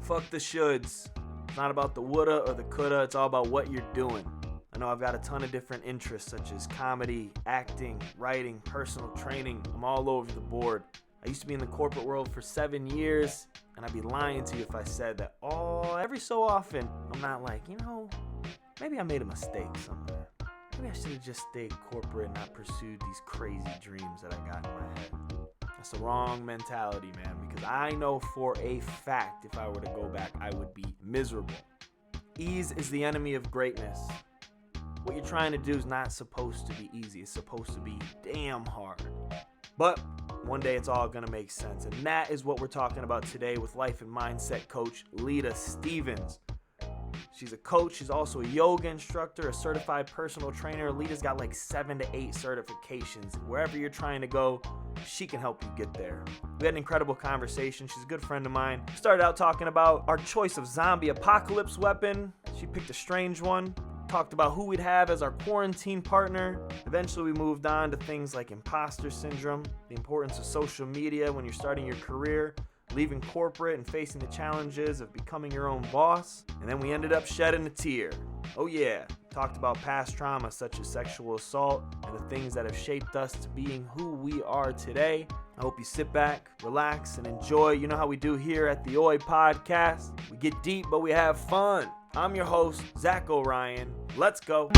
Fuck the shoulds. It's not about the woulda or the coulda. It's all about what you're doing. I know I've got a ton of different interests such as comedy, acting, writing, personal training. I'm all over the board. I used to be in the corporate world for 7 years, and I'd be lying to you if I said that every so often I'm not like, maybe I made a mistake somewhere. Maybe I should have just stayed corporate and not pursued these crazy dreams that I got in my head. That's the wrong mentality, man, because I know for a fact if I were to go back, I would be miserable. Ease is the enemy of greatness. What you're trying to do is not supposed to be easy. It's supposed to be damn hard. But one day it's all going to make sense. And that is what we're talking about today with life and mindset coach Leta Stevens. She's a coach. She's also a yoga instructor, a certified personal trainer. Leta's got like 7 to 8 certifications. Wherever you're trying to go, she can help you get there. We had an incredible conversation. She's a good friend of mine. We started out talking about our choice of zombie apocalypse weapon. She picked a strange one. Talked about who we'd have as our quarantine partner. Eventually we moved on to things like imposter syndrome, the importance of social media when you're starting your career, leaving corporate and facing the challenges of becoming your own boss. And then we ended up shedding a tear. Oh yeah, talked about past trauma such as sexual assault and the things that have shaped us to being who we are today. I hope you sit back, relax, and enjoy. You know how we do here at the OI Podcast. We get deep, but we have fun. I'm your host, Zach O'Ryan. Let's go.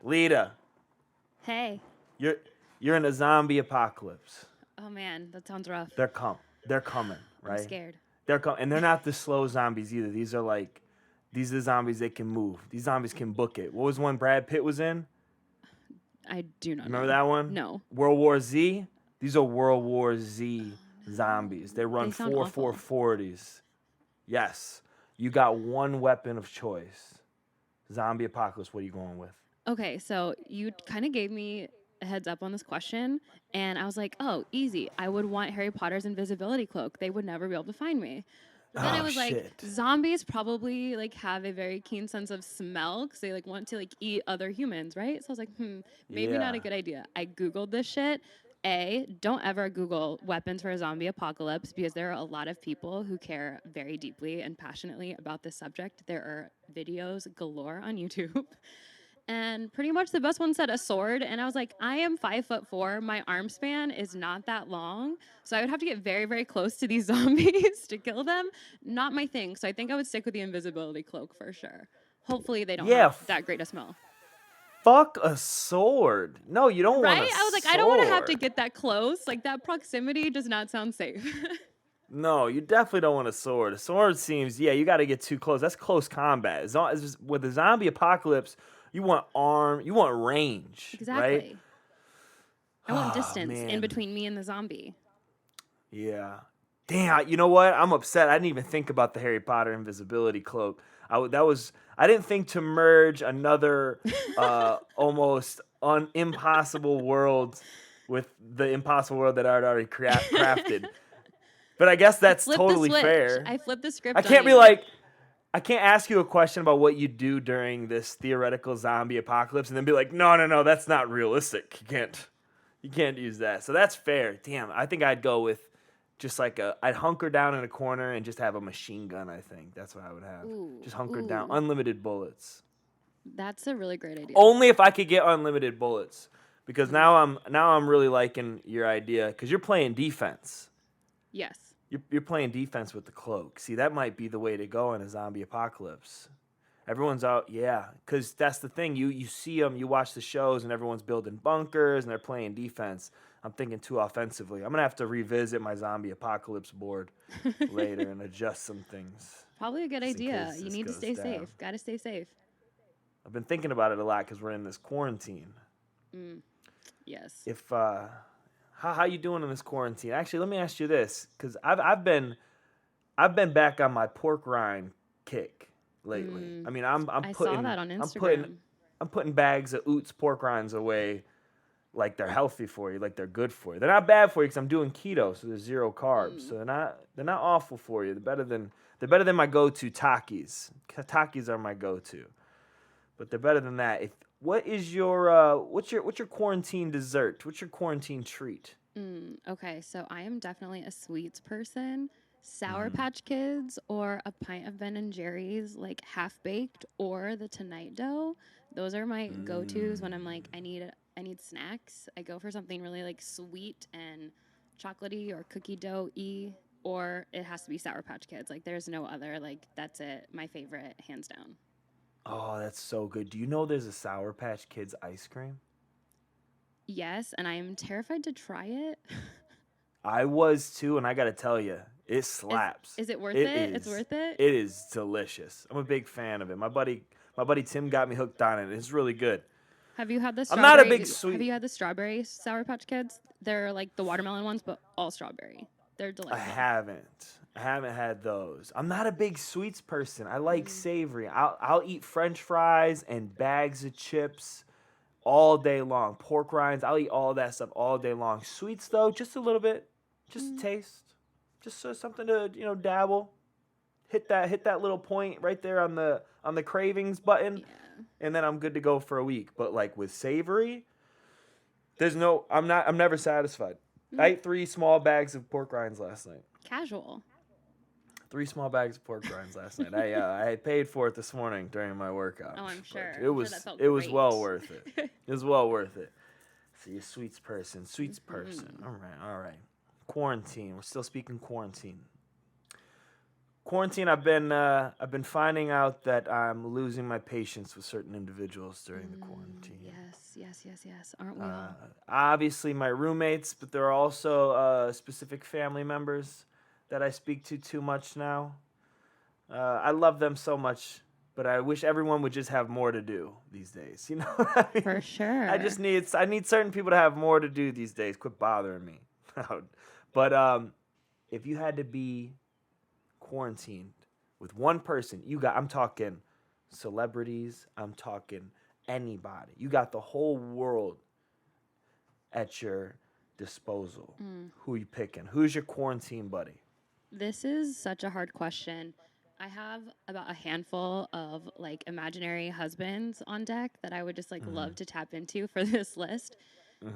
Leta. Hey. You're in a zombie apocalypse. Oh man, that sounds rough. They're coming, right? I'm scared. And they're not the slow zombies either. These are the zombies that can move. These zombies can book it. What was one Brad Pitt was in? I do not Remember that one? No. World War Z? These are World War Z zombies. They run 440s. Yes. You got one weapon of choice. Zombie apocalypse, what are you going with? Okay, so you kind of gave me a heads up on this question, and I was like, oh, easy. I would want Harry Potter's invisibility cloak. They would never be able to find me. But then I was like, zombies probably have a very keen sense of smell because they want to eat other humans, right? So I was like, maybe not a good idea. I Googled this shit. Don't ever Google weapons for a zombie apocalypse because there are a lot of people who care very deeply and passionately about this subject. There are videos galore on YouTube. And pretty much the best one said a sword. And I was like, I am 5'4". My arm span is not that long. So I would have to get very, very close to these zombies to kill them. Not my thing. So I think I would stick with the invisibility cloak for sure. Hopefully they don't have that great a smell. Fuck a sword. No, you don't want a sword. Right? I was like, I don't want to have to get that close. That proximity does not sound safe. No, you definitely don't want a sword. A sword seems, you got to get too close. That's close combat. With the zombie apocalypse, you want range. Exactly. Right? I want distance in between me and the zombie. Yeah. Damn, you know what? I'm upset. I didn't even think about the Harry Potter invisibility cloak. I didn't think to merge another almost impossible world with the impossible world that I'd already crafted. But I guess that's totally fair. I flipped the script. I can't ask you a question about what you do during this theoretical zombie apocalypse and then be like, no, that's not realistic. You can't use that. So that's fair. Damn, I think I'd go with just I'd hunker down in a corner and just have a machine gun, I think. That's what I would have. Just hunker down. Unlimited bullets. That's a really great idea. Only if I could get unlimited bullets. Because now I'm really liking your idea. Because you're playing defense. Yes. You're playing defense with the cloak. See, that might be the way to go in a zombie apocalypse. Everyone's out, because that's the thing. You see them, you watch the shows, and everyone's building bunkers, and they're playing defense. I'm thinking too offensively. I'm going to have to revisit my zombie apocalypse board later and adjust some things. Probably a good idea. You need to stay safe. Got to stay safe. I've been thinking about it a lot because we're in this quarantine. Yes. How you doing in this quarantine? Actually, let me ask you this, because I've been back on my pork rind kick lately. I mean, I saw that on Instagram. I'm putting bags of Oots pork rinds away, like they're healthy for you, like they're good for you. They're not bad for you because I'm doing keto, so there's 0 carbs. So they're not awful for you. They're better than my go-to Takis. Takis are my go-to, but they're better than that. what is your what's your quarantine dessert? What's your quarantine treat? Okay, so I am definitely a sweets person. Sour Patch Kids or a pint of Ben and Jerry's, like half baked, or the Tonight Dough. Those are my go-tos when I'm like I need snacks. I go for something really like sweet and chocolatey or cookie dough-y, or it has to be Sour Patch Kids. Like there's no other. Like that's it. My favorite, hands down. Oh, that's so good. Do you know there's a Sour Patch Kids ice cream? Yes, and I am terrified to try it. I was too, and I gotta tell you, it Is slaps. is it worth It it? It's is. worth it. It is delicious. I'm a big fan of it. My buddy Tim got me hooked on it. It's really good. Have you had the I'm not a strawberry? big Have you sweet. had the strawberry Sour Patch Kids? They're like the watermelon ones, but all strawberry. They're I delightful. haven't. I haven't had those. I'm not a big sweets person. I like savory. I'll eat French fries and bags of chips all day long. Pork rinds. I'll eat all that stuff all day long. Sweets though, just a little bit, just a taste, just something to dabble. Hit that little point right there on the cravings button, Yeah. and then I'm good to go for a week. But like with savory, I'm never satisfied. I ate 3 small bags of pork rinds last night. Casual. 3 small bags of pork rinds last night. I paid for it this morning during my workout. Oh, I'm sure. It was that felt it was great. well worth it. It was well worth it. So you're a sweets person. All right. Quarantine. We're still speaking quarantine. Quarantine. I've been finding out that I'm losing my patience with certain individuals during the quarantine. Yes. Aren't we all? Obviously my roommates, but there are also specific family members that I speak to too much now. I love them so much, but I wish everyone would just have more to do these days. You know what I mean? For sure. I need certain people to have more to do these days. Quit bothering me. But if you had to be quarantined with one person, I'm talking celebrities, I'm talking anybody. You got the whole world at your disposal. Who you picking? Who's your quarantine buddy? This is such a hard question. I have about a handful of like imaginary husbands on deck that I would just like love to tap into for this list.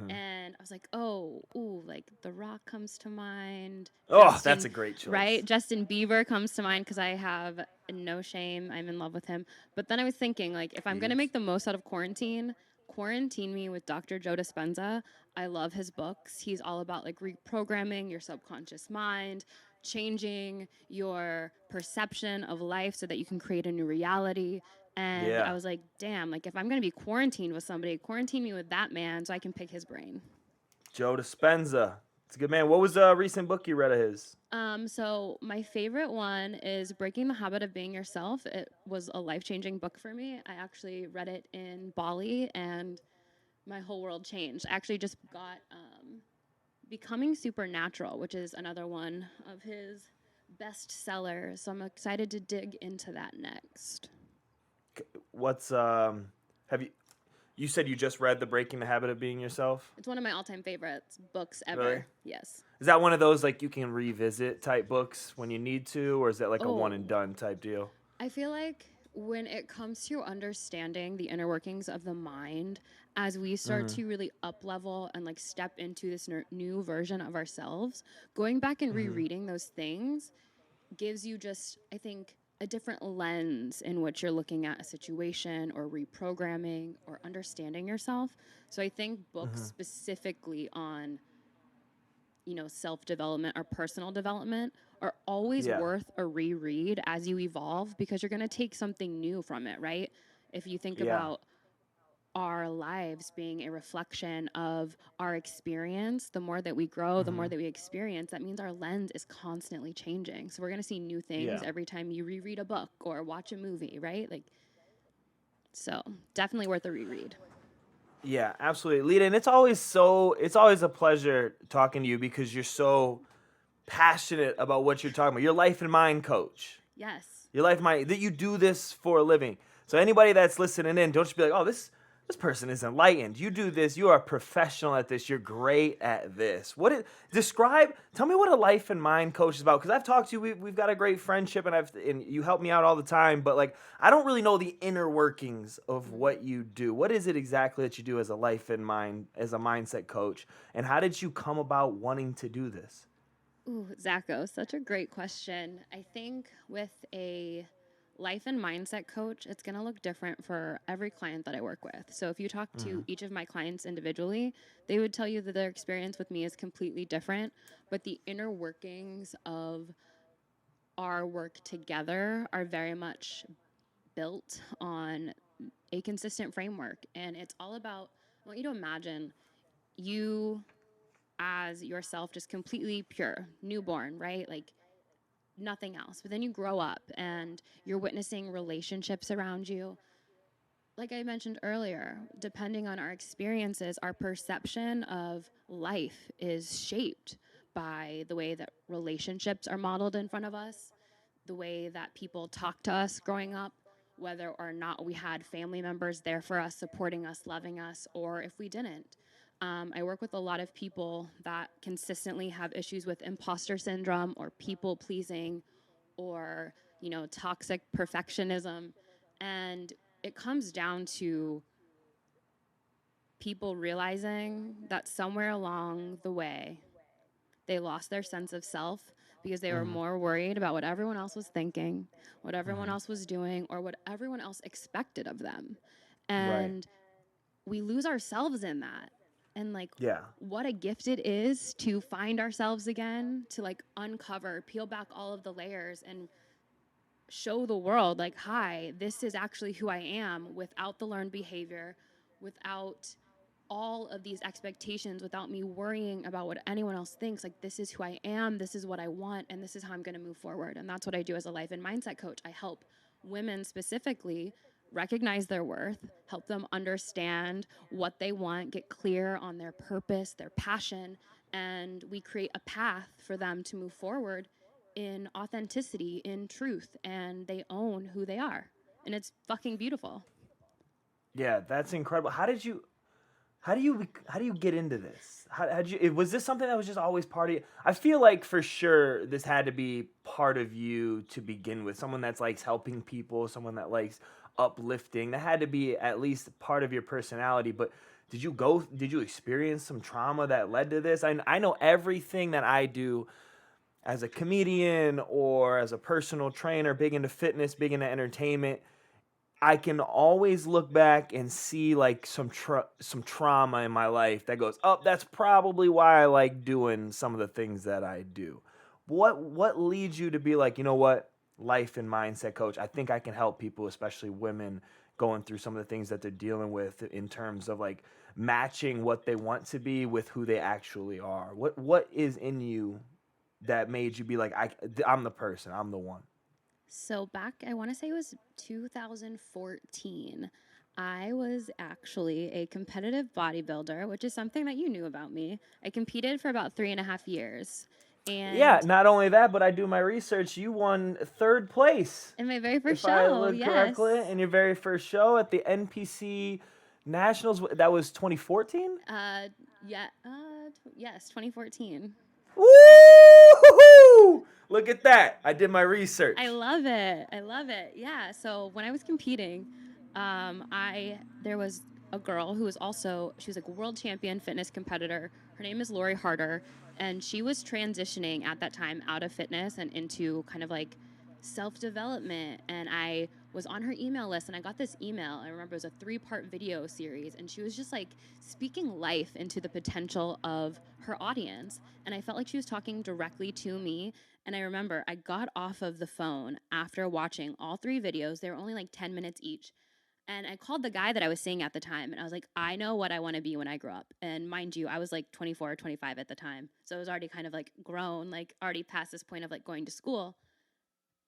And I was like, like The Rock comes to mind. That's a great choice. Right? Justin Bieber comes to mind because I have no shame. I'm in love with him. But then I was thinking, like, if I'm going to make the most out of quarantine me with Dr. Joe Dispenza. I love his books. He's all about like reprogramming your subconscious mind, changing your perception of life so that you can create a new reality. And I was like, damn, like if I'm going to be quarantined with somebody, quarantine me with that man so I can pick his brain. Joe Dispenza. It's a good man. What was a recent book you read of his? So my favorite one is Breaking the Habit of Being Yourself. It was a life-changing book for me. I actually read it in Bali and my whole world changed. I actually just got Becoming Supernatural, which is another one of his best sellers. So I'm excited to dig into that next. What's have you said you just read the Breaking the Habit of Being Yourself? It's one of my all-time favorites books ever. Really? Yes. Is that one of those like you can revisit type books when you need to, or is that like a one and done type deal? I feel like when it comes to understanding the inner workings of the mind, as we start to really up-level and like step into this new version of ourselves, going back and rereading those things gives you just, I think, a different lens in which you're looking at a situation or reprogramming or understanding yourself. So I think books specifically on, self-development or personal development are always worth a reread as you evolve because you're going to take something new from it, right? If you think about our lives being a reflection of our experience, the more that we grow, the more that we experience, that means our lens is constantly changing. So we're going to see new things every time you reread a book or watch a movie, right? So definitely worth a reread. Yeah, absolutely. Leta, and it's always a pleasure talking to you because you're so passionate about what you're talking about. You're life and mind coach. Yes. Your life and mind, that you do this for a living. So anybody that's listening in, don't just be like, oh, this this person is enlightened. You do this. You are a professional at this. You're great at this. Tell me what a life and mind coach is about. Because I've talked to you. We've got a great friendship, and you help me out all the time. But like, I don't really know the inner workings of what you do. What is it exactly that you do as a life and mind, as a mindset coach? And how did you come about wanting to do this? Ooh, Zacho, such a great question. I think with a life and mindset coach, it's going to look different for every client that I work with. So if you talk to each of my clients individually, they would tell you that their experience with me is completely different, but the inner workings of our work together are very much built on a consistent framework. And it's all about, I want you to imagine you as yourself, just completely pure, newborn, right? Like nothing else. But then you grow up and you're witnessing relationships around you. Like I mentioned earlier, depending on our experiences, our perception of life is shaped by the way that relationships are modeled in front of us, the way that people talk to us growing up, whether or not we had family members there for us, supporting us, loving us, or if we didn't. I work with a lot of people that consistently have issues with impostor syndrome or people pleasing or, toxic perfectionism. And it comes down to people realizing that somewhere along the way, they lost their sense of self because they were more worried about what everyone else was thinking, what everyone else was doing, or what everyone else expected of them. And we lose ourselves in that. And like, what a gift it is to find ourselves again, to like uncover, peel back all of the layers and show the world like, hi, this is actually who I am without the learned behavior, without all of these expectations, without me worrying about what anyone else thinks. Like, this is who I am, this is what I want, and this is how I'm going to move forward. And that's what I do as a life and mindset coach. I help women specifically recognize their worth, help them understand what they want, get clear on their purpose, their passion, and we create a path for them to move forward in authenticity, in truth, and they own who they are. And it's fucking beautiful. Yeah, that's incredible. How do you get into this? Was this something that was just always part of you? I feel like for sure this had to be part of you to begin with. Someone that's likes helping people, someone that likes uplifting. That had to be at least part of your personality. But did you experience some trauma that led to this? I know everything that I do as a comedian or as a personal trainer, big into fitness, big into entertainment, I can always look back and see like some trauma in my life that goes, oh, that's probably why I like doing some of the things that I do. What leads you to be like, you know what, life and mindset coach, I think I can help people, especially women, going through some of the things that they're dealing with in terms of like matching what they want to be with who they actually are. What is in you that made you be like, I'm the person, I'm the one? So back, I want to say it was 2014. I was actually a competitive bodybuilder, which is something that you knew about me. I competed for about 3.5 years. And yeah, not only that, but I do my research. You won third place in my very first if I show, look yes. correctly, in your very first show at the NPC Nationals. That was 2014? Yes, 2014. Woo! Look at that. I did my research. I love it. Yeah. So when I was competing, there was a girl who was she was like a world champion fitness competitor. Her name is Lori Harder, and she was transitioning at that time out of fitness and into kind of like self-development. And I was on her email list, and I got this email. I remember it was a 3-part video series, and she was just like speaking life into the potential of her audience. And I felt like she was talking directly to me. And I remember I got off of the phone after watching all 3 videos. They were only like 10 minutes each. And I called the guy that I was seeing at the time, and I was like, I know what I want to be when I grow up. And mind you, I was like 24 or 25 at the time. So I was already kind of like grown, like already past this point of like going to school.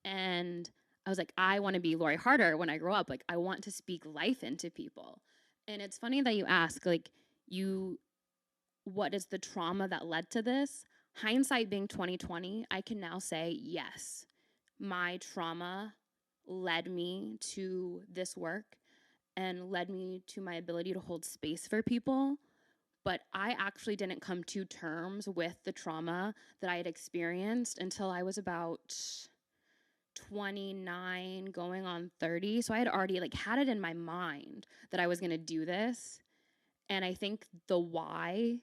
And I was like, I want to be Lori Harder when I grow up. Like, I want to speak life into people. And it's funny that you ask, like, what is the trauma that led to this? Hindsight being 2020, I can now say, yes, my trauma led me to this work. and led me to my ability to hold space for people. But I actually didn't come to terms with the trauma that I had experienced until I was about 29 going on 30. So I had already like had it in my mind that I was going to do this. And I think the why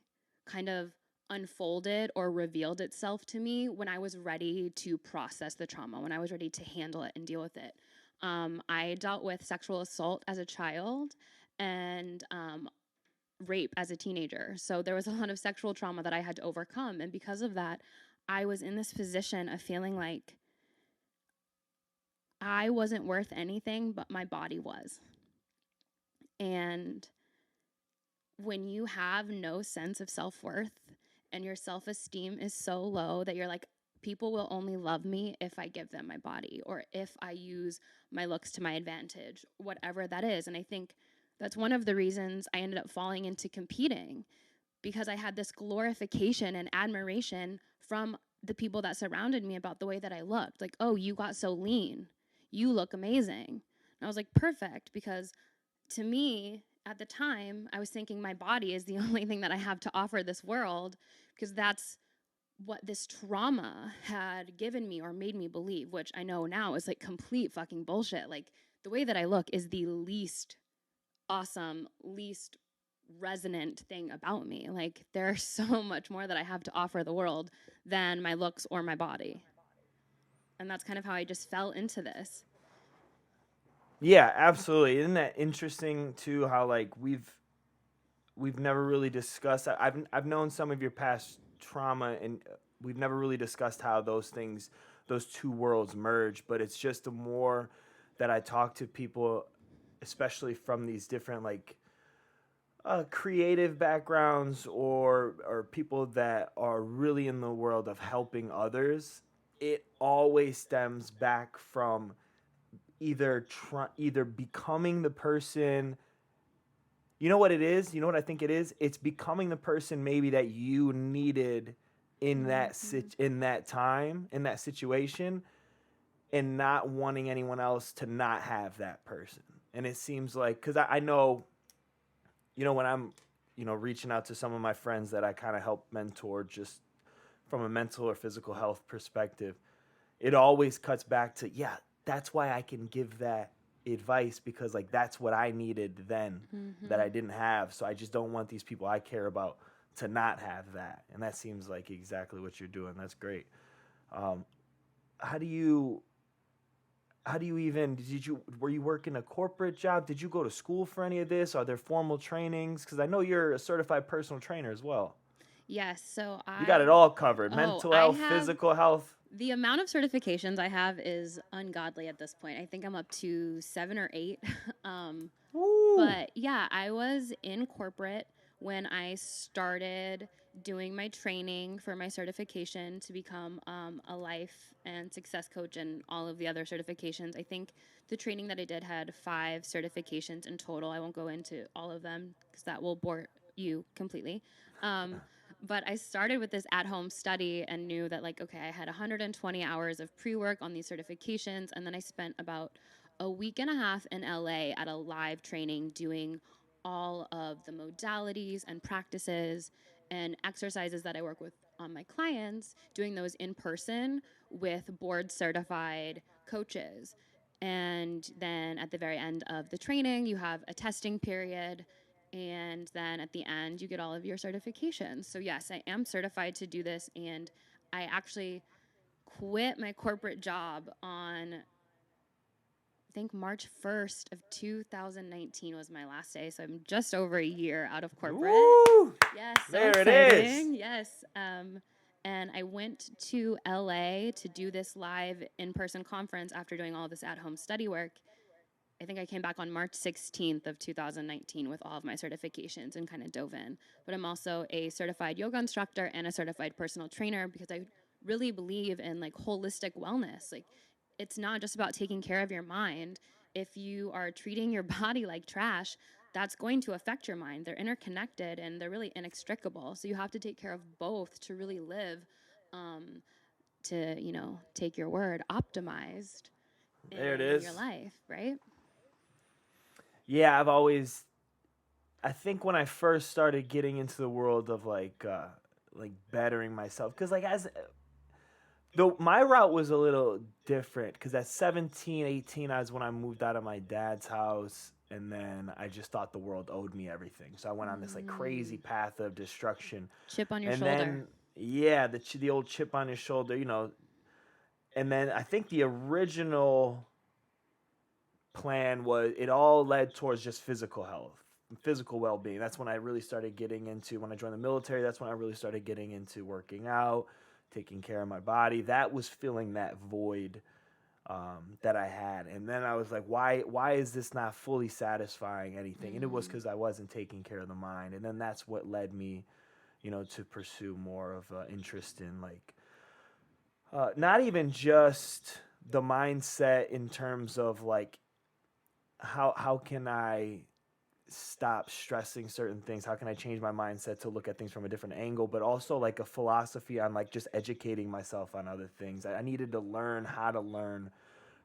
kind of unfolded or revealed itself to me when I was ready to process the trauma, when I was ready to handle it and deal with it. I dealt with sexual assault as a child and rape as a teenager. So there was a lot of sexual trauma that I had to overcome. And because of that, I was in this position of feeling like I wasn't worth anything, but my body was. And when you have no sense of self-worth and your self-esteem is so low that you're like, people will only love me if I give them my body or if I use my looks to my advantage, whatever that is. And I think that's one of the reasons I ended up falling into competing, because I had this glorification and admiration from the people that surrounded me about the way that I looked. Like, oh, you got so lean. You look amazing. And I was like, perfect, because to me, at the time, I was thinking my body is the only thing that I have to offer this world, because that's what this trauma had given me or made me believe, which I know now is like complete fucking bullshit. Like, the way that I look is the least awesome, least resonant thing about me. Like, there's so much more that I have to offer the world than my looks or my body. And that's kind of how I just fell into this. Yeah, absolutely. Isn't that interesting too? How like we've never really discussed. I've known some of your past trauma, and we've never really discussed how those things, those two worlds merge. But it's just the more that I talk to people, especially from these different like creative backgrounds or people that are really in the world of helping others, it always stems back from either becoming the person. You know what it is? You know what I think it is? It's becoming the person maybe that you needed in in that time, in that situation, and not wanting anyone else to not have that person. And it seems like, because I know, when I'm, reaching out to some of my friends that I kind of help mentor just from a mental or physical health perspective, it always cuts back to, yeah, that's why I can give that advice, because like that's what I needed then that I didn't have. So I just don't want these people I care about to not have that. And that seems like exactly what you're doing. That's great. How do you even, were you working a corporate job? Did you go to school for any of this? Are there formal trainings? Because I know you're a certified personal trainer as well. Yes, so you got it all covered. Oh, mental health, physical health. The amount of certifications I have is ungodly at this point. I think I'm up to 7 or 8. But yeah, I was in corporate when I started doing my training for my certification to become a life and success coach and all of the other certifications. I think the training that I did had 5 certifications in total. I won't go into all of them because that will bore you completely. But I started with this at-home study and knew that, like, okay, I had 120 hours of pre-work on these certifications, and then I spent about a week and a half in LA at a live training doing all of the modalities and practices and exercises that I work with on my clients, doing those in person with board certified coaches. And then at the very end of the training, you have a testing period. And then at the end, you get all of your certifications. So yes, I am certified to do this. And I actually quit my corporate job on, I think, March 1st of 2019 was my last day. So I'm just over a year out of corporate. Woo! Yes, so there exciting. It is. Yes. And I went to LA to do this live in-person conference after doing all this at-home study work. I think I came back on March 16th of 2019 with all of my certifications and kind of dove in. But I'm also a certified yoga instructor and a certified personal trainer, because I really believe in like holistic wellness. Like, it's not just about taking care of your mind. If you are treating your body like trash, that's going to affect your mind. They're interconnected and they're really inextricable. So you have to take care of both to really live, to, take your word, optimized There it in is. your life, right? Yeah, I think when I first started getting into the world of like bettering myself, because like as though my route was a little different, because at 17, 18, I was when I moved out of my dad's house, and then I just thought the world owed me everything. So I went on this like crazy path of destruction. Chip on your And shoulder. then yeah, the old chip on your shoulder, and then I think the original plan was it all led towards just physical health, physical well-being. That's when I really started getting into when I joined the military. That's when I really started getting into working out, taking care of my body. That was filling that void that I had. And then I was like, why is this not fully satisfying anything? And it was because I wasn't taking care of the mind. And then that's what led me, to pursue more of interest in like not even just the mindset in terms of like how can I stop stressing certain things? How can I change my mindset to look at things from a different angle? But also like a philosophy on like just educating myself on other things. I needed to learn how to learn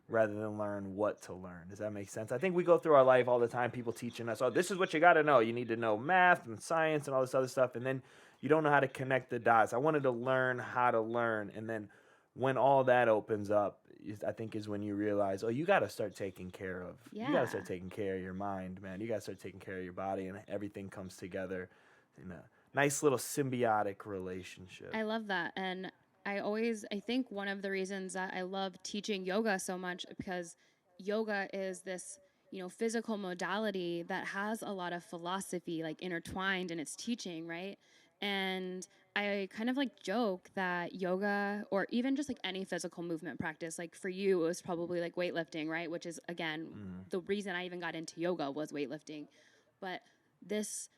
rather than learn what to learn. Does that make sense? I think we go through our life all the time, people teaching us, oh, this is what you got to know. You need to know math and science and all this other stuff. And then you don't know how to connect the dots. I wanted to learn how to learn. And then when all that opens up, I think is when you realize, oh, you got to start taking care of, you got to start taking care of your mind, man. You got to start taking care of your body, and everything comes together in a nice little symbiotic relationship. I love that. And I think one of the reasons that I love teaching yoga so much because yoga is this, physical modality that has a lot of philosophy like intertwined in its teaching, right? And I kind of like joke that yoga or even just like any physical movement practice, like for you, it was probably like weightlifting, right? Which is, again, the reason I even got into yoga was weightlifting. But this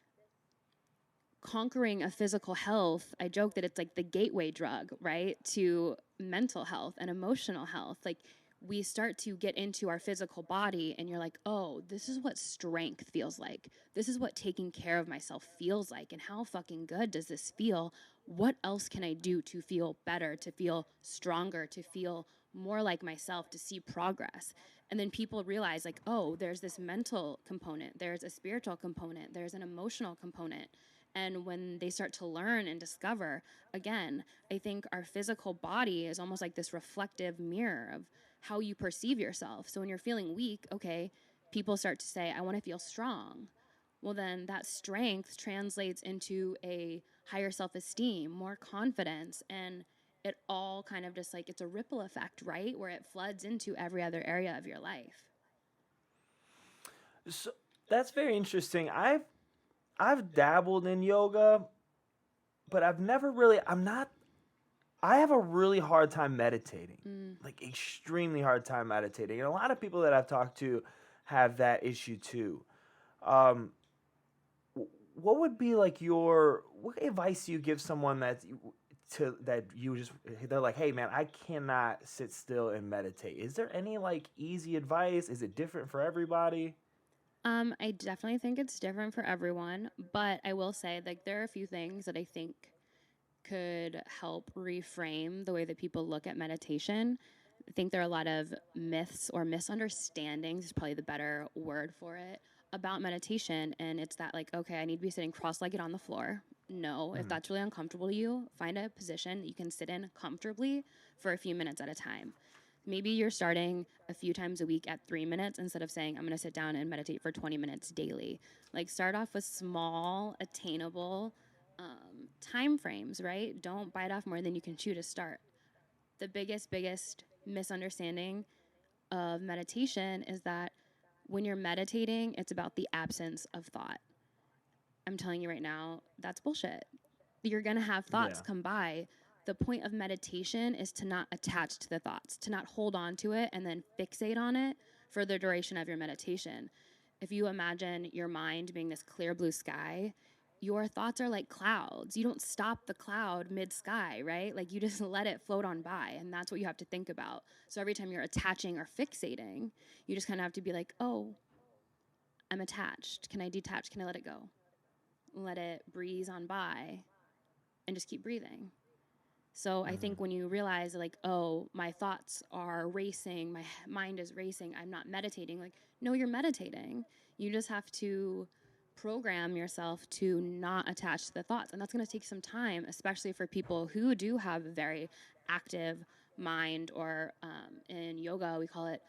conquering a physical health, I joke that it's like the gateway drug, right, to mental health and emotional health. Like we start to get into our physical body and you're like, oh, this is what strength feels like. This is what taking care of myself feels like. And how fucking good does this feel? What else can I do to feel better, to feel stronger, to feel more like myself, to see progress? And then people realize like, oh, there's this mental component, there's a spiritual component, there's an emotional component. And when they start to learn and discover, again, I think our physical body is almost like this reflective mirror of how you perceive yourself. So when you're feeling weak, okay, people start to say, I want to feel strong. Well, then that strength translates into a higher self-esteem, more confidence, and it all kind of just like, it's a ripple effect, right? Where it floods into every other area of your life. So that's very interesting. I've dabbled in yoga, but I've never really. I have a really hard time meditating, like extremely hard time meditating, and a lot of people that I've talked to have that issue too. Um, what would be like what advice do you give someone that you just they're like, hey man, I cannot sit still and meditate? Is there any like easy advice? Is it different for everybody? I definitely think it's different for everyone, but I will say like there are a few things that I think could help reframe the way that people look at meditation. I think there are a lot of myths or misunderstandings, is probably the better word for it, about meditation. And it's that, like, okay, I need to be sitting cross legged on the floor. No, if that's really uncomfortable to you, find a position that you can sit in comfortably for a few minutes at a time. Maybe you're starting a few times a week at 3 minutes instead of saying, I'm going to sit down and meditate for 20 minutes daily. Like, start off with small, attainable time frames, right? Don't bite off more than you can chew to start. The biggest misunderstanding of meditation is that when you're meditating, it's about the absence of thought. I'm telling you right now, that's bullshit. You're going to have thoughts Yeah. come by. The point of meditation is to not attach to the thoughts, to not hold on to it and then fixate on it for the duration of your meditation. If you imagine your mind being this clear blue sky, your thoughts are like clouds. You don't stop the cloud mid-sky, right? Like you just let it float on by, and that's what you have to think about. So every time you're attaching or fixating, you just kind of have to be like, oh, I'm attached. Can I detach? Can I let it go? Let it breeze on by and just keep breathing. So I think when you realize like, oh, my thoughts are racing, my mind is racing, I'm not meditating. Like, no, you're meditating. You just have to program yourself to not attach to the thoughts. And that's going to take some time, especially for people who do have a very active mind, or in yoga, we call it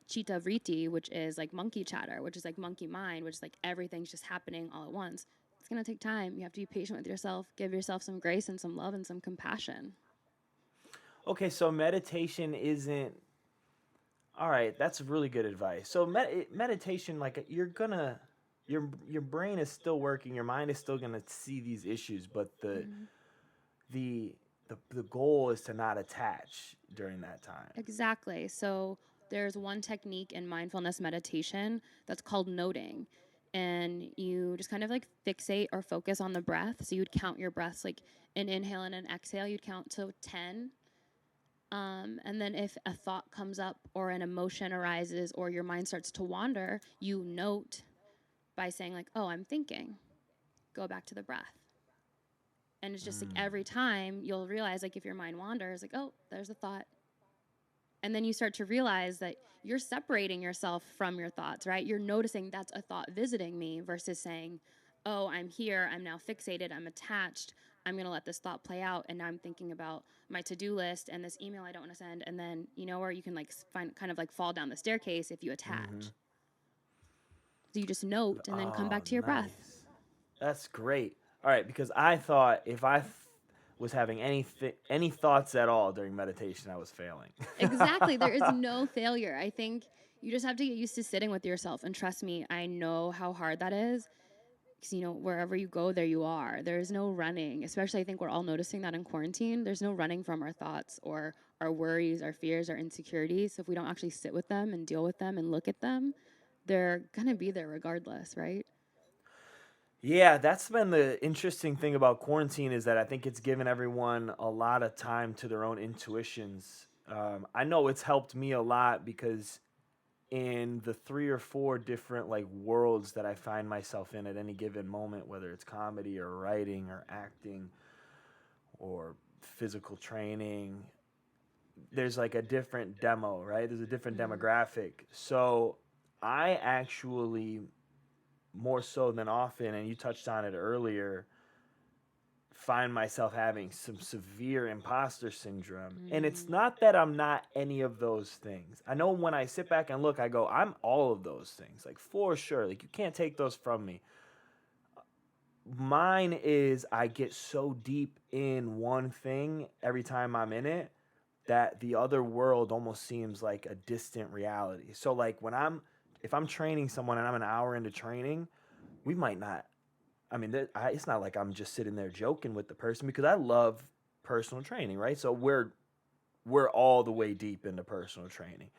chitta vritti, which is like monkey chatter, which is like monkey mind, which is like everything's just happening all at once. It's going to take time. You have to be patient with yourself, give yourself some grace and some love and some compassion. Okay, so meditation isn't... All right, that's really good advice. So meditation, like your brain is still working, your mind is still gonna see these issues, but the goal is to not attach during that time. Exactly. So there's one technique in mindfulness meditation that's called noting. And you just kind of like fixate or focus on the breath. So you'd count your breaths, like an inhale and an exhale, you'd count to 10. And then if a thought comes up or an emotion arises or your mind starts to wander, you note by saying like, oh, I'm thinking. Go back to the breath. And it's just like every time you'll realize, like, if your mind wanders, like, oh, there's a thought. And then you start to realize that you're separating yourself from your thoughts, right? You're noticing that's a thought visiting me versus saying, oh, I'm here, I'm now fixated, I'm attached, I'm going to let this thought play out. And now I'm thinking about my to-do list and this email I don't want to send. And then, you know, where you can like kind of like fall down the staircase if you attach. So you just note and then come back to your breath. That's great. All right, because I thought if I was having any thoughts at all during meditation, I was failing. Exactly. There is no failure. I think you just have to get used to sitting with yourself. And trust me, I know how hard that is. Because, you know, wherever you go, there you are. There's no running. Especially, I think we're all noticing that in quarantine. There's no running from our thoughts or our worries, our fears, our insecurities. So if we don't actually sit with them and deal with them and look at them, they're going to be there regardless, right? Yeah, that's been the interesting thing about quarantine, is that I think it's given everyone a lot of time to their own intuitions. I know it's helped me a lot because in the 3 or 4 different like worlds that I find myself in at any given moment, whether it's comedy or writing or acting or physical training, there's like a different demo, right? There's a different demographic. So I actually, more so than often, and you touched on it earlier, find myself having some severe imposter syndrome. And it's not that I'm not any of those things. I know when I sit back and look, I go, I'm all of those things, like for sure. Like you can't take those from me. Mine is I get so deep in one thing every time I'm in it that the other world almost seems like a distant reality. So like if I'm training someone and I'm an hour into training, we might not, I mean, it's not like I'm just sitting there joking with the person, because I love personal training, right? So we're all the way deep into personal training.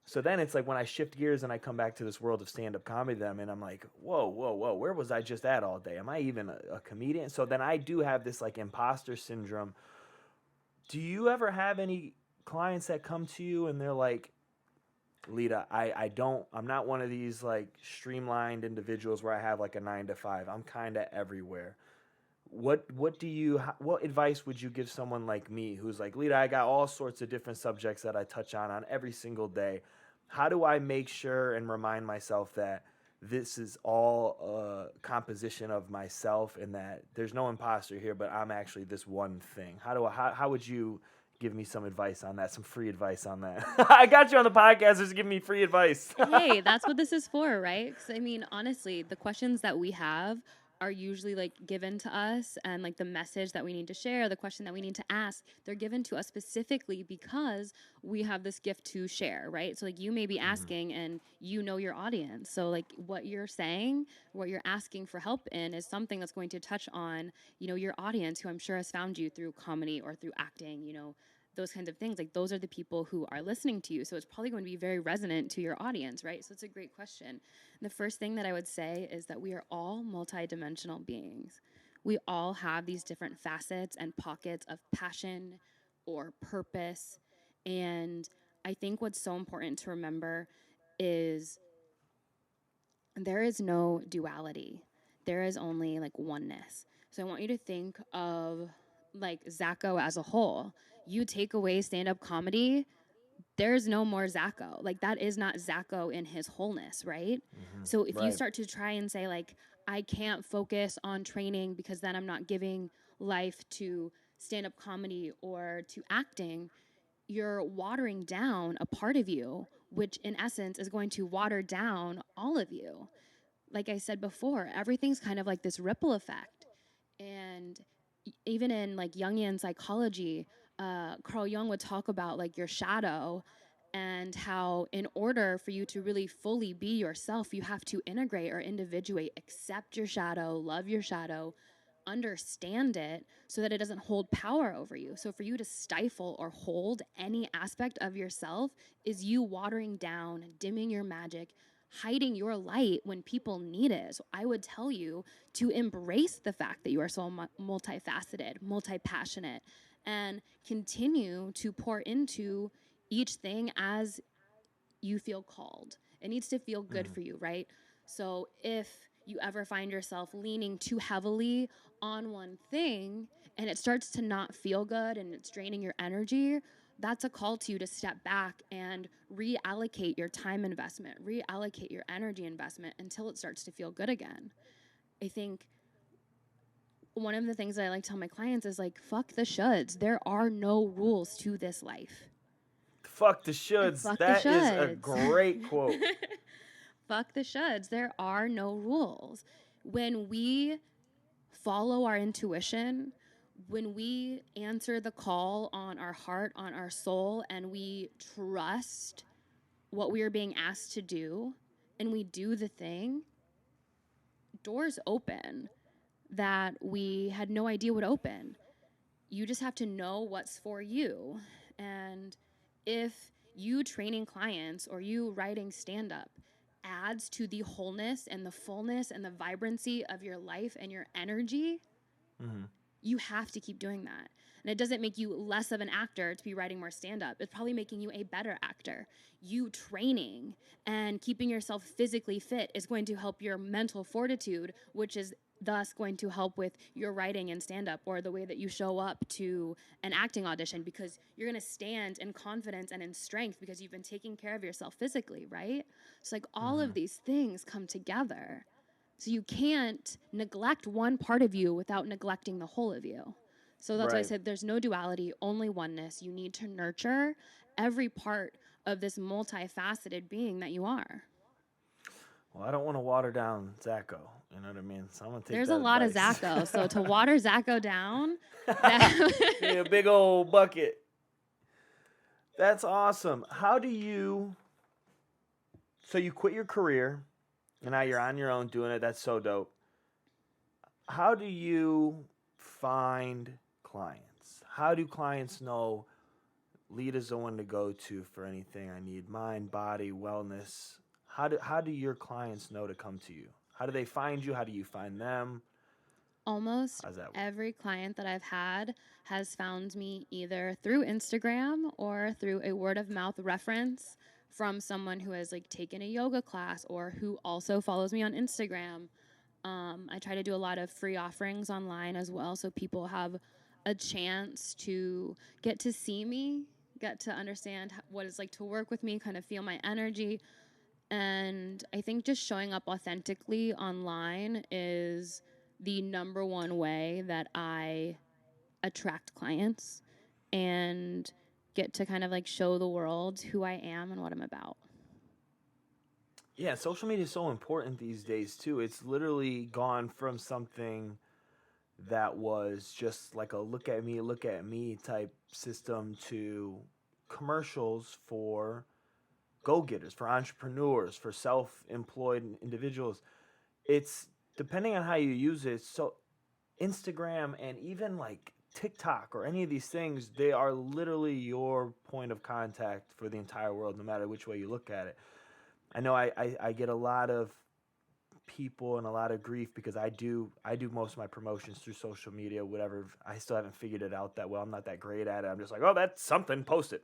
So then it's like when I shift gears and I come back to this world of stand-up comedy that I'm in, I'm like, whoa, where was I just at all day? Am I even a comedian? So then I do have this like imposter syndrome. Do you ever have any clients that come to you and they're like, Leta, I'm not one of these like streamlined individuals where I have like a 9 to 5. I'm kind of everywhere. What advice would you give someone like me who's like, Leta, I got all sorts of different subjects that I touch on every single day. How do I make sure and remind myself that this is all a composition of myself and that there's no imposter here, but I'm actually this one thing? How would you give me some advice on that, some free advice on that? I got you on the podcast just give me free advice. Hey, that's what this is for, right? 'Cause, I mean, honestly, the questions that we have are usually like given to us, and like the message that we need to share, the question that we need to ask, they're given to us specifically because we have this gift to share, right? So like you may be asking and you know your audience. So like what you're saying, what you're asking for help in is something that's going to touch on, you know, your audience, who I'm sure has found you through comedy or through acting, you know, those kinds of things. Like those are the people who are listening to you. So it's probably going to be very resonant to your audience, right? So it's a great question. And the first thing that I would say is that we are all multidimensional beings. We all have these different facets and pockets of passion or purpose. And I think what's so important to remember is there is no duality. There is only like oneness. So I want you to think of like Zacco as a whole. You take away stand-up comedy, there's no more Zacco. Like, that is not Zacco in his wholeness, right? Mm-hmm. So if you start to try and say, like, I can't focus on training because then I'm not giving life to stand-up comedy or to acting, you're watering down a part of you, which in essence is going to water down all of you. Like I said before, everything's kind of like this ripple effect. And even in like Jungian psychology, Carl Jung would talk about like your shadow, and how in order for you to really fully be yourself, you have to integrate or individuate, accept your shadow, love your shadow, understand it so that it doesn't hold power over you. So for you to stifle or hold any aspect of yourself is you watering down, dimming your magic, hiding your light when people need it. So I would tell you to embrace the fact that you are so multifaceted, multi-passionate, and continue to pour into each thing as you feel called. It needs to feel good for you, right? So if you ever find yourself leaning too heavily on one thing and it starts to not feel good and it's draining your energy, that's a call to you to step back and reallocate your time investment, reallocate your energy investment until it starts to feel good again. I think one of the things that I like to tell my clients is like, fuck the shoulds. There are no rules to this life. Fuck the shoulds. That is a great quote. Fuck the shoulds. There are no rules. When we follow our intuition, when we answer the call on our heart, on our soul, and we trust what we are being asked to do, and we do the thing, doors open that we had no idea would open. You just have to know what's for you. And if you training clients or you writing stand-up adds to the wholeness and the fullness and the vibrancy of your life and your energy, you have to keep doing that. And it doesn't make you less of an actor to be writing more stand-up. It's probably making you a better actor. You training and keeping yourself physically fit is going to help your mental fortitude, which is thus going to help with your writing and stand-up or the way that you show up to an acting audition, because you're going to stand in confidence and in strength because you've been taking care of yourself physically, right? So like all of these things come together. So you can't neglect one part of you without neglecting the whole of you. So that's why I said there's no duality, only oneness. You need to nurture every part of this multifaceted being that you are. Well, I don't want to water down Zacco. You know what I mean? So I'm gonna take There's that a lot advice. of Zacco. So to water Zacco down, need a big old bucket. That's awesome. How do you? So you quit your career, and now you're on your own doing it. That's so dope. How do you find clients? How do clients know Leta's the one to go to for anything I need? Mind, body, wellness. How do your clients know to come to you? How do they find you? How do you find them? Almost every client that I've had has found me either through Instagram or through a word of mouth reference from someone who has like taken a yoga class or who also follows me on Instagram. I try to do a lot of free offerings online as well, so people have a chance to get to see me, get to understand what it's like to work with me, kind of feel my energy. And I think just showing up authentically online is the number one way that I attract clients and get to kind of like show the world who I am and what I'm about. Yeah, social media is so important these days too. It's literally gone from something that was just like a look at me type system to commercials for go-getters, for entrepreneurs, for self-employed individuals. It's depending on how you use it. So Instagram and even like TikTok or any of these things, they are literally your point of contact for the entire world, no matter which way you look at it. I know I get a lot of people and a lot of grief because I do most of my promotions through social media, whatever. I still haven't figured it out that well. I'm not that great at it. I'm just like, oh, that's something, post it.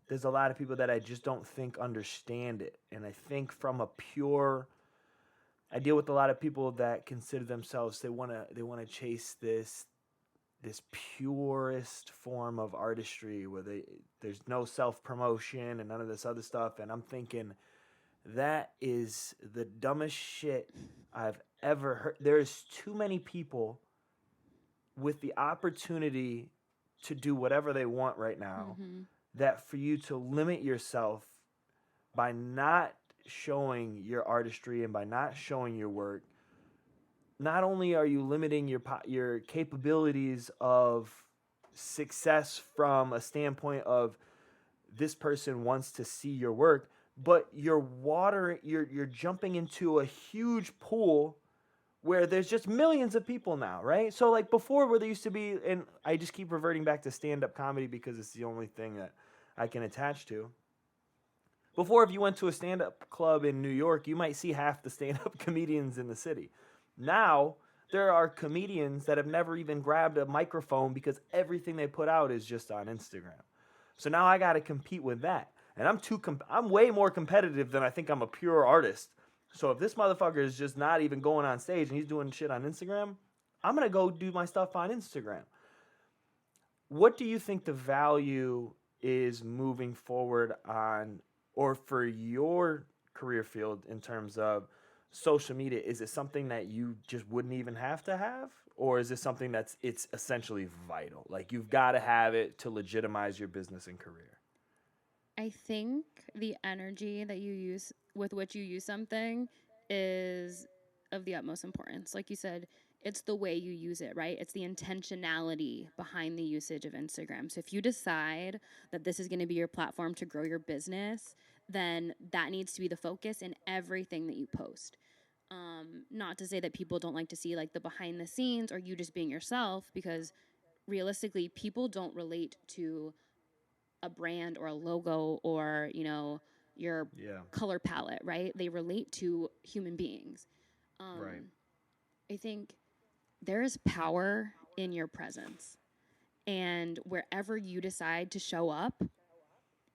There's a lot of people that I just don't think understand it. And I think I deal with a lot of people that consider themselves, they want to chase this this purest form of artistry where there's no self-promotion and none of this other stuff. And I'm thinking, that is the dumbest shit I've ever heard. There's too many people with the opportunity to do whatever they want right now, that for you to limit yourself by not showing your artistry and by not showing your work, not only are you limiting your capabilities of success from a standpoint of this person wants to see your work, but you're jumping into a huge pool where there's just millions of people now, right? So like before, where there used to be, and I just keep reverting back to stand-up comedy because it's the only thing that I can attach to. Before, if you went to a stand-up club in New York, you might see half the stand-up comedians in the city. Now, there are comedians that have never even grabbed a microphone because everything they put out is just on Instagram. So now I got to compete with that. And I'm way more competitive than I think I'm a pure artist. So if this motherfucker is just not even going on stage and he's doing shit on Instagram, I'm going to go do my stuff on Instagram. What do you think the value is moving forward on, or for your career field in terms of social media? Is it something that you just wouldn't even have to have? Or is it something it's essentially vital? Like you've got to have it to legitimize your business and career? I think the energy that you use, with which you use something, is of the utmost importance. Like you said, it's the way you use it, right? It's the intentionality behind the usage of Instagram. So if you decide that this is going to be your platform to grow your business, then that needs to be the focus in everything that you post. Not to say that people don't like to see like the behind the scenes or you just being yourself, because realistically, people don't relate to a brand or a logo or, your color palette, right? They relate to human beings. Right. I think there is power in your presence. And wherever you decide to show up,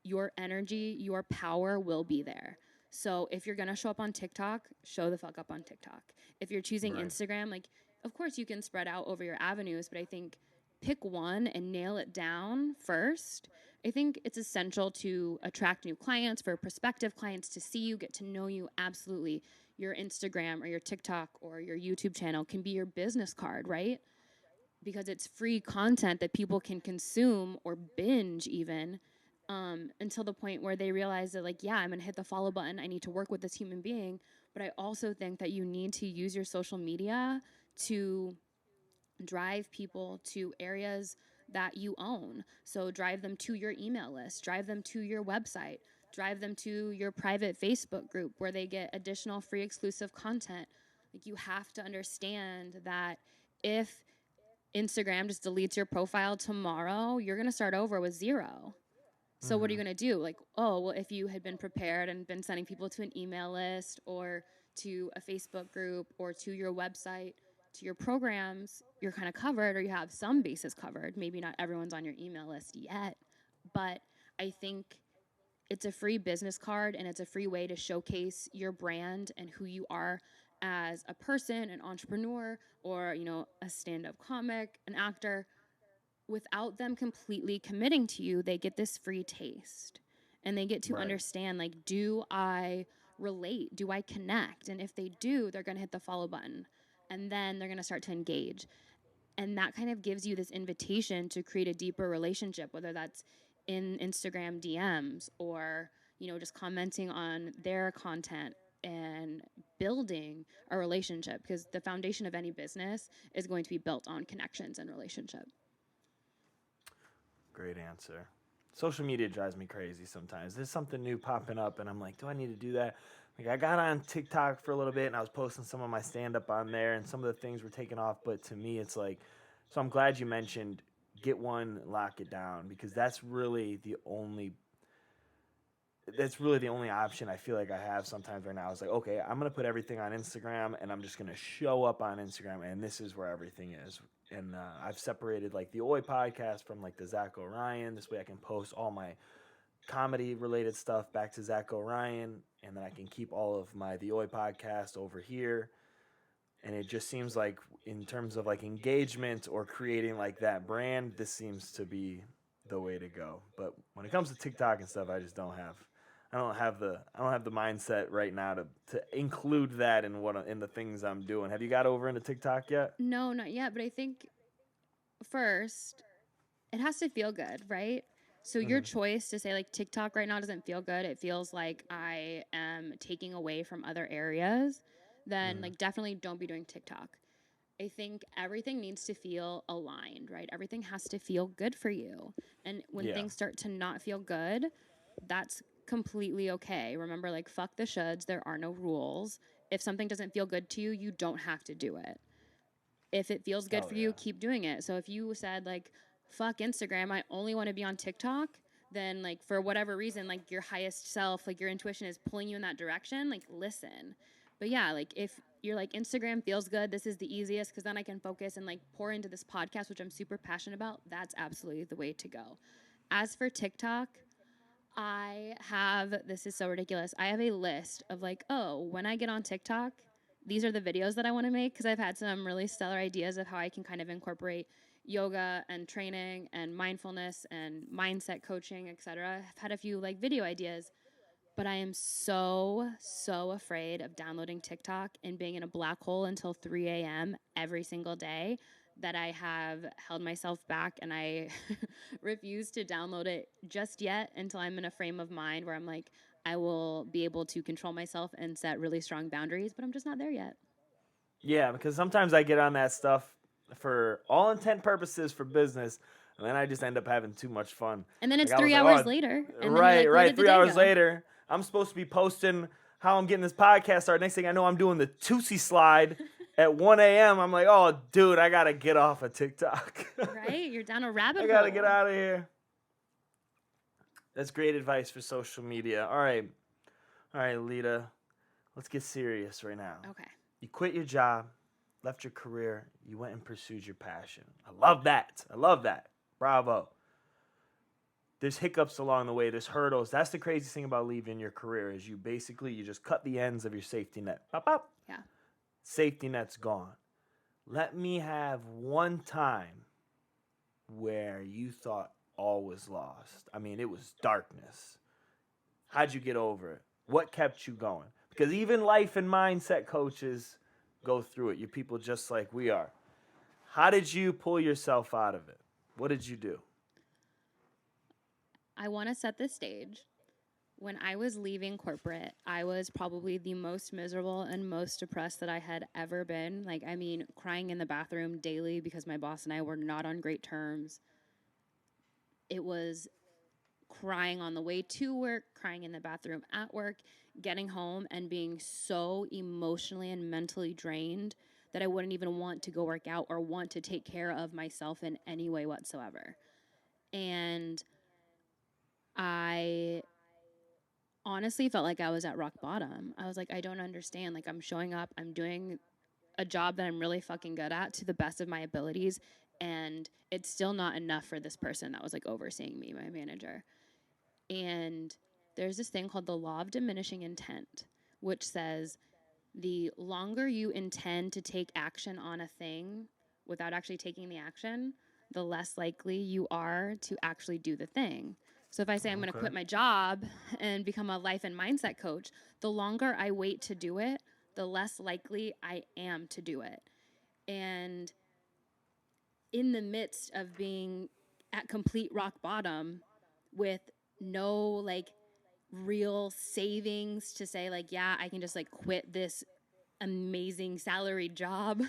your energy, your power will be there. So if you're going to show up on TikTok, show the fuck up on TikTok. If you're choosing Instagram, like, of course you can spread out over your avenues, but I think pick one and nail it down first. I think it's essential to attract new clients, for prospective clients to see you, get to know you. Absolutely. Your Instagram or your TikTok or your YouTube channel can be your business card, right? Because it's free content that people can consume or binge even, until the point where they realize that, like, yeah, I'm going to hit the follow button. I need to work with this human being. But I also think that you need to use your social media to drive people to areas that you own. So drive them to your email list, drive them to your website, drive them to your private Facebook group where they get additional free exclusive content. Like, you have to understand that if Instagram just deletes your profile tomorrow, you're going to start over with zero. So what are you going to do? Like, oh, well, if you had been prepared and been sending people to an email list or to a Facebook group or to your website, to your programs, you're kind of covered, or you have some bases covered. Maybe not everyone's on your email list yet, but I think it's a free business card and it's a free way to showcase your brand and who you are as a person, an entrepreneur, or, a stand-up comic, an actor. Without them completely committing to you, they get this free taste and they get to understand, like, do I relate? Do I connect? And if they do, they're going to hit the follow button and then they're going to start to engage. And that kind of gives you this invitation to create a deeper relationship, whether that's in Instagram DMs or, just commenting on their content and building a relationship, because the foundation of any business is going to be built on connections and relationship. Great answer. Social media drives me crazy sometimes. There's something new popping up, and I'm like, do I need to do that? Like, I got on TikTok for a little bit, and I was posting some of my stand-up on there, and some of the things were taken off. But to me, it's like, so I'm glad you mentioned get one, lock it down, because that's really the only option I feel like I have sometimes right now. It's like, okay, I'm going to put everything on Instagram, and I'm just going to show up on Instagram, and this is where everything is. And I've separated like the Oi podcast from like the Zach O'Ryan. This way I can post all my comedy related stuff back to Zach O'Ryan, and then I can keep all of my the Oi podcast over here. And it just seems like in terms of like engagement or creating like that brand, this seems to be the way to go. But when it comes to TikTok and stuff, I just don't have I don't have the mindset right now to include that in the things I'm doing. Have you got over into TikTok yet? No, not yet, but I think first it has to feel good, right? So your choice to say like TikTok right now doesn't feel good, it feels like I am taking away from other areas, then like definitely don't be doing TikTok. I think everything needs to feel aligned, right? Everything has to feel good for you. And when things start to not feel good, that's completely okay. Remember, like, fuck the shoulds. There are no rules. If something doesn't feel good to you, you don't have to do it. If it feels good for you, keep doing it. So if you said, like, fuck Instagram, I only want to be on TikTok, then, like, for whatever reason, like, your highest self, like, your intuition is pulling you in that direction, like, listen. But yeah, like, if you're like, Instagram feels good, this is the easiest because then I can focus and, like, pour into this podcast, which I'm super passionate about, that's absolutely the way to go. As for TikTok, this is so ridiculous. I have a list of like, oh, when I get on TikTok, these are the videos that I want to make because I've had some really stellar ideas of how I can kind of incorporate yoga and training and mindfulness and mindset coaching, etc. I've had a few like video ideas, but I am so afraid of downloading TikTok and being in a black hole until 3 a.m. every single day that I have held myself back, and I refuse to download it just yet until I'm in a frame of mind where I'm like, I will be able to control myself and set really strong boundaries, but I'm just not there yet. Yeah, because sometimes I get on that stuff for all intent purposes for business, and then I just end up having too much fun. And then it's like, 3 hours later. And then right. 3 hours later, I'm supposed to be posting how I'm getting this podcast started. Next thing I know, I'm doing the Tootsie slide at 1 a.m. I'm like, oh, dude, I got to get off of TikTok. Right? You're down a rabbit hole. I got to get out of here. That's great advice for social media. All right, Leta, let's get serious right now. Okay. You quit your job, left your career, you went and pursued your passion. I love that. Bravo. There's hiccups along the way. There's hurdles. That's the crazy thing about leaving your career is you just cut the ends of your safety net. Pop, pop. Yeah. Safety net's gone. Let me have one time where you thought all was lost. I mean, it was darkness. How'd you get over it? What kept you going? Because even life and mindset coaches go through it. You're people just like we are. How did you pull yourself out of it? What did you do? I want to set the stage. When I was leaving corporate, I was probably the most miserable and most depressed that I had ever been. Like, I mean, crying in the bathroom daily because my boss and I were not on great terms. It was crying on the way to work, crying in the bathroom at work, getting home and being so emotionally and mentally drained that I wouldn't even want to go work out or want to take care of myself in any way whatsoever. And I honestly felt like I was at rock bottom. I was like, I don't understand. Like, I'm showing up, I'm doing a job that I'm really fucking good at to the best of my abilities, and it's still not enough for this person that was like overseeing me, my manager. And there's this thing called the Law of Diminishing Intent, which says the longer you intend to take action on a thing without actually taking the action, the less likely you are to actually do the thing. So if I say I'm going to quit my job and become a life and mindset coach, the longer I wait to do it, the less likely I am to do it. And in the midst of being at complete rock bottom with no like real savings to say like, yeah, I can just like quit this amazing salaried job,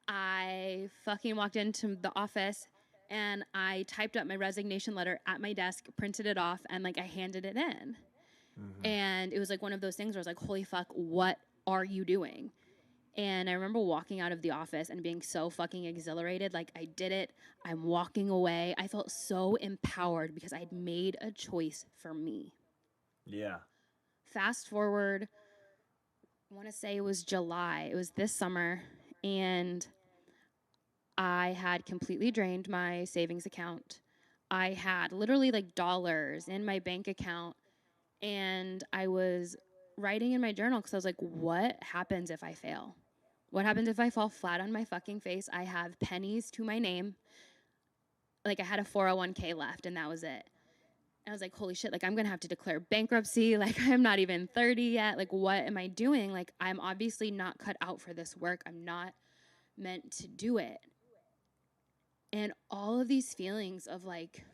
I fucking walked into the office and I typed up my resignation letter at my desk, printed it off, and like I handed it in. Mm-hmm. And it was like one of those things where I was like, holy fuck, what are you doing? And I remember walking out of the office and being so fucking exhilarated. Like, I did it. I'm walking away. I felt so empowered because I'd made a choice for me. Yeah. Fast forward, I want to say it was July. It was this summer. And I had completely drained my savings account. I had literally like dollars in my bank account. And I was writing in my journal because I was like, what happens if I fail? What happens if I fall flat on my fucking face? I have pennies to my name. Like, I had a 401k left, and that was it. And I was like, holy shit, like, I'm going to have to declare bankruptcy. Like, I'm not even 30 yet. Like, what am I doing? Like, I'm obviously not cut out for this work. I'm not meant to do it. And all of these feelings of, like,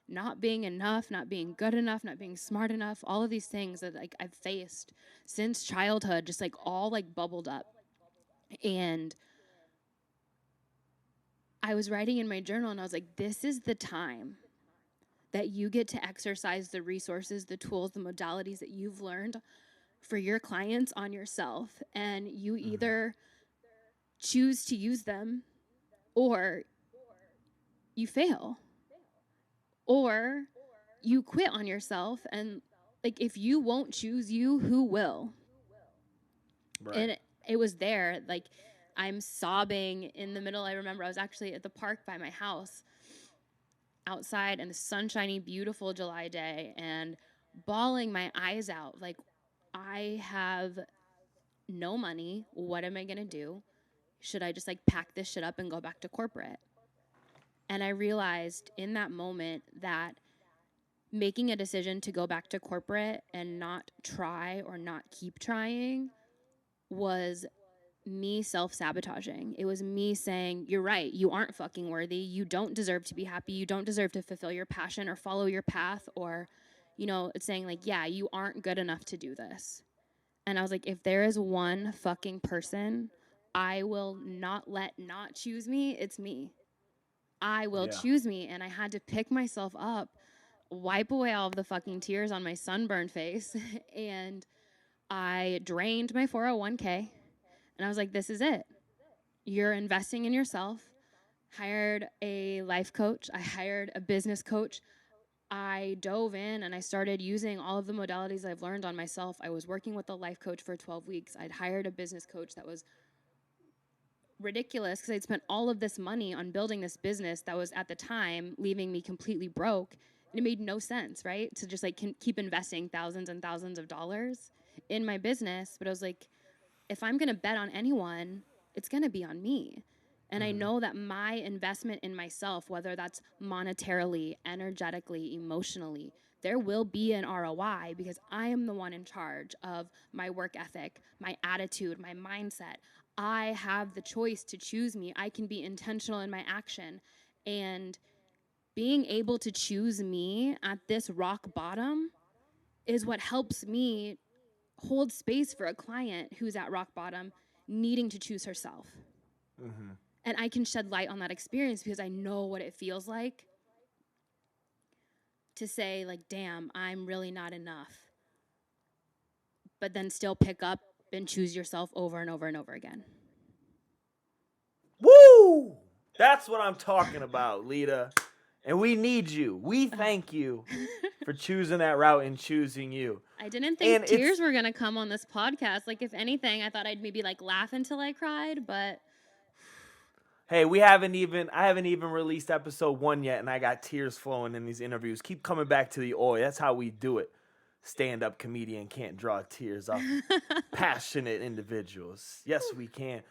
not being enough, not being good enough, not being smart enough, all of these things that, like, I've faced since childhood, just, like, all, like, bubbled up. And I was writing in my journal, and I was like, this is the time that you get to exercise the resources, the tools, the modalities that you've learned for your clients on yourself. And you either choose to use them, or you fail, or you quit on yourself. And, like, if you won't choose you, who will? Right. And it was there. Like, I'm sobbing in the middle. I remember I was actually at the park by my house outside in the sunshiny, beautiful July day, and bawling my eyes out. Like, I have no money. What am I going to do? Should I just, like, pack this shit up and go back to corporate? And I realized in that moment that making a decision to go back to corporate and not try or not keep trying was me self-sabotaging. It was me saying, you're right, you aren't fucking worthy. You don't deserve to be happy. You don't deserve to fulfill your passion or follow your path. Or, you know, it's saying, like, yeah, you aren't good enough to do this. And I was like, if there is one fucking person I will not let not choose me, it's me. I will choose me. And I had to pick myself up, wipe away all of the fucking tears on my sunburned face, and I drained my 401k. And I was like, this is it. You're investing in yourself. Hired a life coach. I hired a business coach. I dove in and I started using all of the modalities I've learned on myself. I was working with a life coach for 12 weeks. I'd hired a business coach that was ridiculous because I'd spent all of this money on building this business that was, at the time, leaving me completely broke. And it made no sense, right? To just, like, keep investing thousands and thousands of dollars in my business. But I was like, if I'm going to bet on anyone, it's going to be on me. And I know that my investment in myself, whether that's monetarily, energetically, emotionally, there will be an ROI because I am the one in charge of my work ethic, my attitude, my mindset. I have the choice to choose me. I can be intentional in my action. And being able to choose me at this rock bottom is what helps me hold space for a client who's at rock bottom needing to choose herself. Mm-hmm. And I can shed light on that experience because I know what it feels like to say, like, damn, I'm really not enough. But then still pick up and choose yourself over and over and over again. Woo! That's what I'm talking about, Leta. And we need you. We thank you for choosing that route and choosing you. I didn't think tears were going to come on this podcast. Like, if anything, I thought I'd maybe, like, laugh until I cried, but... Hey, I haven't even released episode 1 yet, and I got tears flowing in these interviews. Keep coming back to the oil. That's how we do it. Stand-up comedian can't draw tears off passionate individuals. Yes, we can.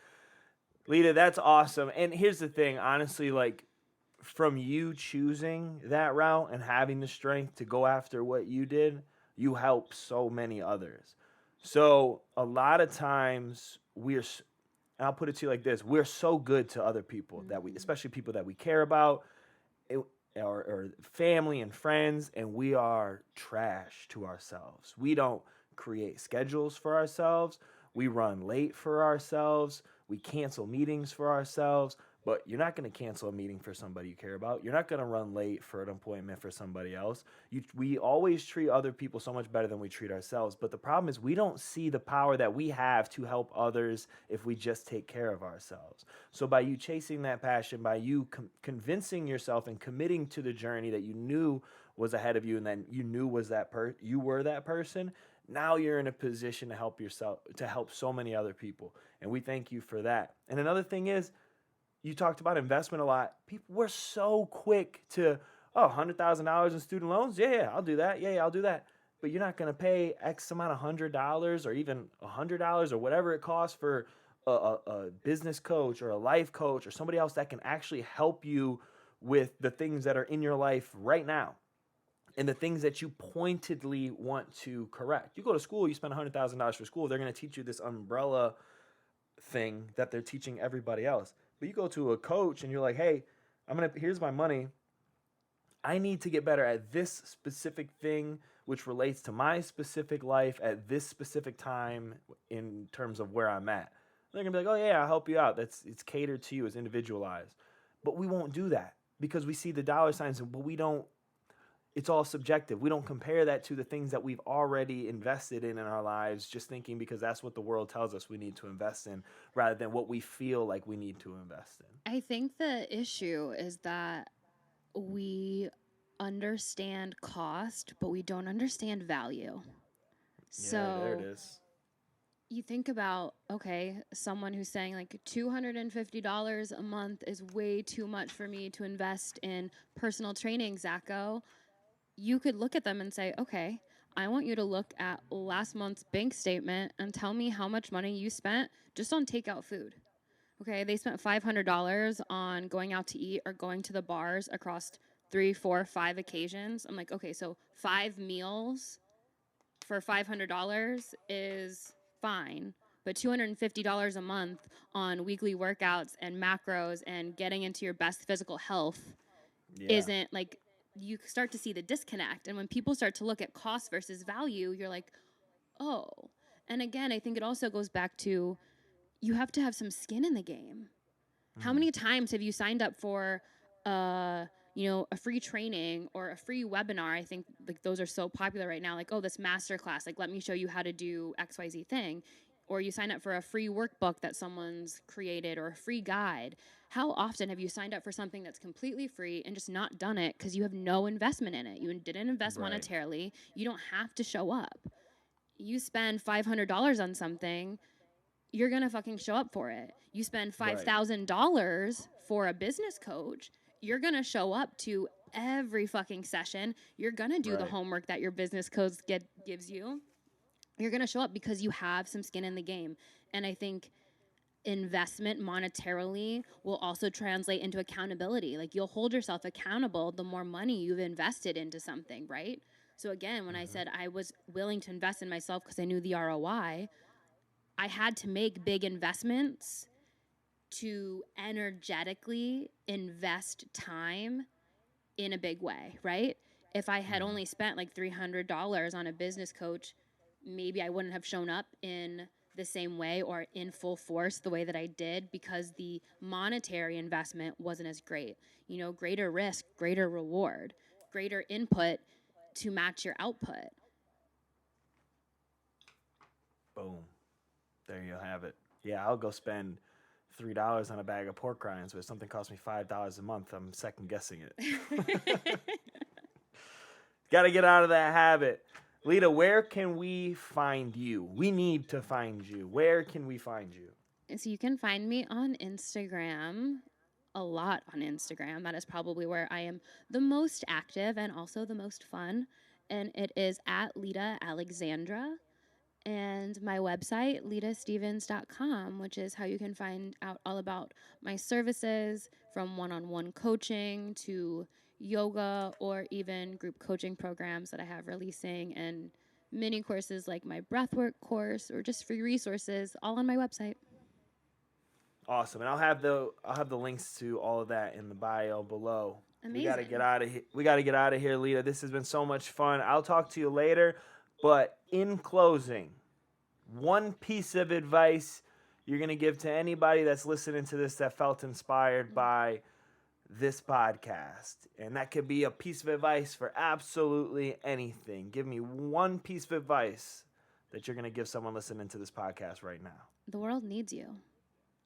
Leta, that's awesome. And here's the thing, honestly, like, from you choosing that route and having the strength to go after what you did, you help so many others. So a lot of times I'll put it to you like this, we're so good to other people that especially people that we care about, or family and friends, and we are trash to ourselves. We don't create schedules for ourselves. We run late for ourselves. We cancel meetings for ourselves. But you're not going to cancel a meeting for somebody you care about. You're not going to run late for an appointment for somebody else. We always treat other people so much better than we treat ourselves. But the problem is we don't see the power that we have to help others if we just take care of ourselves. So by you chasing that passion, by you convincing yourself and committing to the journey that you knew was ahead of you and then you knew was you were that person, now you're in a position to help yourself, to help so many other people. And we thank you for that. And another thing is, you talked about investment a lot. People were so quick to, $100,000 in student loans? Yeah, I'll do that. Yeah, I'll do that. but you're not going to pay X amount of $100 or even $100 or whatever it costs for a business coach or a life coach or somebody else that can actually help you with the things that are in your life right now and the things that you pointedly want to correct. You go to school, you spend $100,000 for school, they're going to teach you this umbrella thing that they're teaching everybody else. But you go to a coach and you're like, hey, here's my money. I need to get better at this specific thing, which relates to my specific life at this specific time in terms of where I'm at. They're going to be like, oh yeah, I'll help you out. It's catered to you, it's individualized. But we won't do that because we see the dollar signs, but we don't, it's all subjective. We don't compare that to the things that we've already invested in our lives, just thinking because that's what the world tells us we need to invest in rather than what we feel like we need to invest in. I think the issue is that we understand cost, but we don't understand value. Yeah, there it is. You think about, okay, someone who's saying like $250 a month is way too much for me to invest in personal training, Zacho. You could look at them and say, okay, I want you to look at last month's bank statement and tell me how much money you spent just on takeout food. Okay, they spent $500 on going out to eat or going to the bars across 3, 4, 5 occasions. I'm like, okay, so 5 meals for $500 is fine, but $250 a month on weekly workouts and macros and getting into your best physical health isn't like, you start to see the disconnect. And when people start to look at cost versus value, you're like, oh. And again, I think it also goes back to, you have to have some skin in the game. How many times have you signed up for a free training or a free webinar? I think like those are so popular right now. Like, oh, this master class, like let me show you how to do XYZ thing. Or you sign up for a free workbook that someone's created or a free guide. How often have you signed up for something that's completely free and just not done it because you have no investment in it? You didn't invest monetarily. You don't have to show up. You spend $500 on something, you're going to fucking show up for it. You spend $5,000 for a business coach, you're going to show up to every fucking session. You're going to do the homework that your business coach gives you. You're going to show up because you have some skin in the game. And I think investment monetarily will also translate into accountability. Like you'll hold yourself accountable the more money you've invested into something, right? So again, when I said I was willing to invest in myself because I knew the ROI, I had to make big investments to energetically invest time in a big way, right? If I had only spent like $300 on a business coach, maybe I wouldn't have shown up in the same way or in full force the way that I did because the monetary investment wasn't as great. You know, greater risk, greater reward, greater input to match your output. Boom. There you have it. Yeah, I'll go spend $3 on a bag of pork rinds, but if something costs me $5 a month, I'm second guessing it. Got to get out of that habit. Leta, where can we find you? We need to find you. Where can we find you? So you can find me on Instagram, a lot on Instagram. That is probably where I am the most active and also the most fun. And it is at Leta Alexandra. And my website, letastevens.com, which is how you can find out all about my services, from one-on-one coaching to yoga or even group coaching programs that I have releasing, and mini courses like my breathwork course or just free resources, all on my website. Awesome. And I'll have the links to all of that in the bio below. Amazing. We got to get out of here. We got to get out of here, Leta. This has been so much fun. I'll talk to you later. But in closing, one piece of advice you're going to give to anybody that's listening to this that felt inspired by this podcast. And that could be a piece of advice for absolutely anything. Give me one piece of advice that you're going to give someone listening to this podcast right now. The world needs you.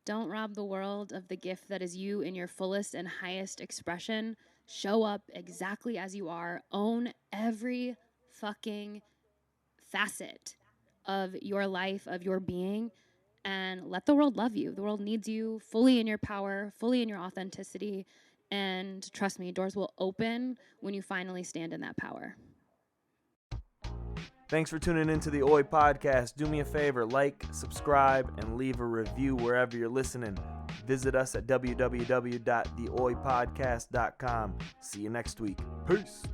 Don't rob the world of the gift that is you in your fullest and highest expression. Show up exactly as you are. Own every fucking facet of your life, of your being, and let the world love you. The world needs you fully in your power, fully in your authenticity, and trust me, doors will open when you finally stand in that power. Thanks for tuning into the OI Podcast. Do me a favor, like, subscribe, and leave a review wherever you're listening. Visit us at www.theoipodcast.com. See you next week. Peace.